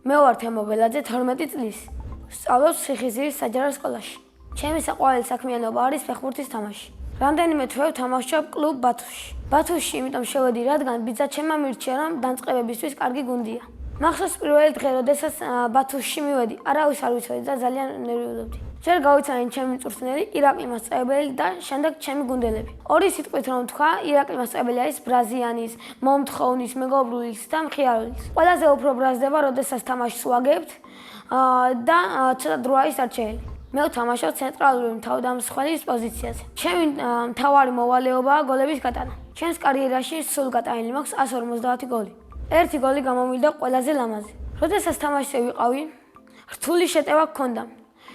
მე ვარ თემო ბელაძე 12 წლის. სწავლობ ციხისძირის საჯარო სკოლაში. ჩემი საყვარელი საქმიანობა არის ფეხბურთის თამაში. რამდენიმე თვე ვთამაშობ კლუბ ბათუმში. ბათუმში იმიტომ შევედი, რადგან ბიძაჩემმა მირჩია, რომ დამწყებებისთვის კარგი გუნდია. მახსოვს პირველი დღე, როდესაც ბათუმში მივედი, არავის არ ვიცოდი და ძალიან ნერვიულობდი. ჯერ გავიცანი ჩემი მწვრთნელი, ირაკლი მასწავლებელი და შემდეგ ჩემი გუნდელები. ორი სიტყვით რომ თქვა, ირაკლი მასწავლებელი არის ბრაზიანის, მომთხოვნის, მეგობრულის და მხიარულის. ყველაზე უფრო ბრაზდება, როდესაც თამაშს ვაგებთ და ცოტა დრო არის დარჩენილი. მე ვთამაშობ ცენტრალური თავდამსხმელის პოზიციაზე. ჩემი მთავარი მოვალეობაა გოლების გატანა. ჩემს კარიერაში სულ გატანილი მაქვს 150 გოლი. ერთი გოლი გამომივიდა ყველაზე ლამაზი. როდესაც თამაშზე ვიყავი, რთული შეტევა გქონდა.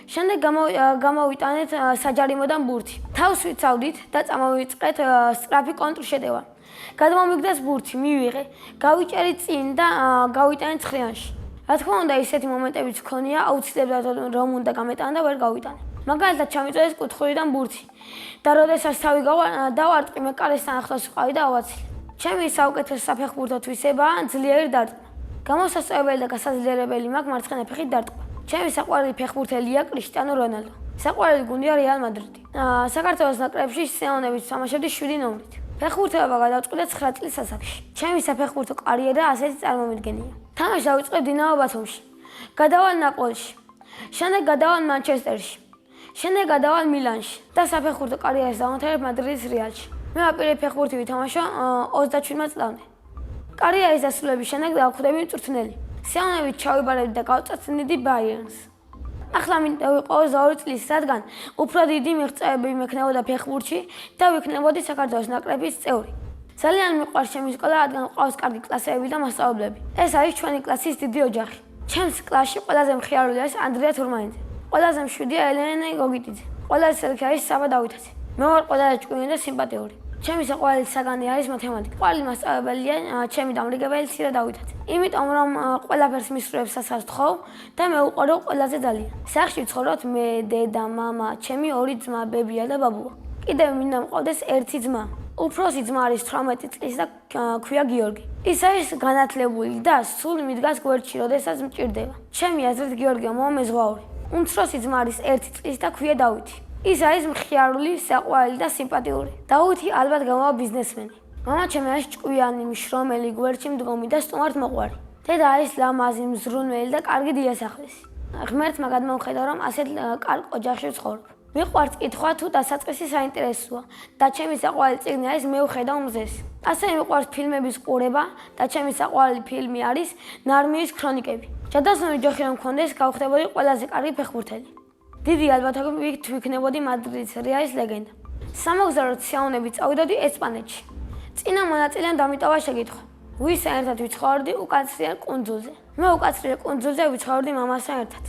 შემდეგ გამოვიტანეთ საჯარიმოდან ბურთი. თავს ვიცავდით და წამოვიწყეთ სწრაფი კონტრშეტევა. გადმომიგდეს ბურთი, მივიღე, გავიჭერი წინ და გავიტანე ცხრიანში. რა თქმა უნდა, ისეთი მომენტებიც გქონია, აუცილებლად რომ უნდა გამეტანა და ვერ გავიტანე. მაგალითად, ჩამიწვევეს კუთხურიდან ბურთი და როდესაც თავი დავარტყი, მე კარესთან ახლოს ვიყავი და ავაცილე. ჩემი საუკეთესო საფეხბურთო თვისებაა ძლიერი დარტყმა. გამოსასწორებელი და გასაძლიერებელი მაქვს მარცხენა ფეხით დარტყმა. ჩემი საყვარელი ფეხბურთელია კრისტიანო რონალდო. საყვარელი გუნდია რეალ მადრიდი. საქართველოს ნაკრებში სეზონებით თამაშობდი 7 ნომრით. ფეხბურთელობა გადავწყვიტე 9 წლის ასაკში. ჩემი საფეხბურთო კარიერა ასეთი წარმომიდგენია. თამაში დავიწყე დინამო ბათუმში. გადავალ ნაპოლში. შემდეგ გადავალ მანჩესტერში. შემდეგ გადავალ მილანში და საფეხბურთო კარიერას დავამთავრებ მადრიდის რეალში. მე ვაპირებ ფეხბურთი ვითამაშო 37 წლამდე. კარიერის დასრულების შემდეგ დავხვდები მწვრთნელი. სეზონებით ჩავიბარებდი და გავწაცნიდი ბაიერნს. ახლა მინდა ვიყო 2 წლის, რადგან უფრო დიდი მიღწევები მექნებოდა ფეხბურთში და ვიქნებოდი საქართველოს ნაკრების წევრი. ძალიან მიყვარს ჩემი სკოლა, რადგან ყავს კარგი კლასები და მასწავლებლები. ეს არის ჩვენი კლასის დიდი ოჯახი. ჩემს კლასში ყველაზე მხიარული არის ანდრია თურმანიძე. ყველაზე მშვიდია ელენე გოგიტიძე. ყველაზე სელქი არის საბა დავითაძე. მე ვარ ყველაზე ჭკვიანი და სიმპათიური. ჩემი საყვარელი საგანი არის მათემატიკა. ყვარელი მასწავლებელია ჩემი დამრიგებელი ცირა დავითაძე. იმიტომ რომ ყველაფერს მისურვებს სასწავლო და მე უყვარებ ყველაზე ძალიან. სახლში ვცხოვრობთ მე, დედა, მამა, ჩემი 2 ძმა, ბებია და ბაბუა. კიდევ მინდა მყავდეს ერთი ძმა. უფროსი ძმა არის 18 წლის და ქვია გიორგი. ის არის განათლებული და სულ მიდგას გვერდში, როდესაც მჭირდება. ჩემი აზრით გიორგია მომა ზღვაური. უმცროსი ძმა არის 1 წლის და ქვია დავითი. ის არის მხიარული, საყვარელი და სიმპათიური. დავითი ალბათ გამოვა ბიზნესმენი. მამა ჩემი არის ჭკვიანი, მშრომელი, გვერდში მდგომი და სტუმართმოყვარი. დედა არის ლამაზი, მზრუნველი და კარგი დიასახლისი. ღმერთმა გადმოვხედა, რომ ასეთ კარგ ოჯახში ვცხოვრობ. მიყვარს კითხვა თუ დასაწყისი საინტერესოა და ჩემი საყვარელი წიგნი არის მე ვხედავ მზეს. ასევე მიყვარს ფილმების ყურება და ჩემი საყვარელი ფილმი არის ნარმიის ქრონიკები. ჯადოსნური ჯოხი რომ მქონდეს, გავხდებოდი ყველაზე კარგი ფეხბურთელი. დიდი ალბათობით ვიქნებოდი მადრიდის რეალის ლეგენდა. სამოგზაუროდ სიამოვნებით წავიდოდი ესპანეთში. წინა მონაწილემ დამიტოვა შეკითხვა. ვისთან ერთად ვიცხოვრდი უკაცრიელ კუნძულზე. მე უკაცრიელ კუნძულზე ვიცხოვრდი მამასთან ერთად.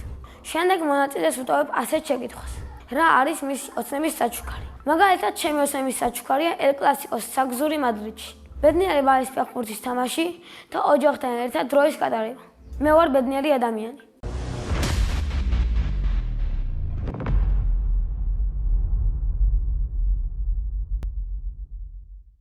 შემდეგ მონაწილეს ვუტოვებ ასეთ შეკითხვას. რა არის მისი ოცნების საჩუქარი? მაგალითად, ჩემი ოცნების საჩუქარია ელ კლასიკოს საგზური მადრიდში. ბედნიერება არის ფეხბურთის თამაში და ოჯახთან ერთად დროის გატარება. მე ვარ ბედნიერი ადამიანი.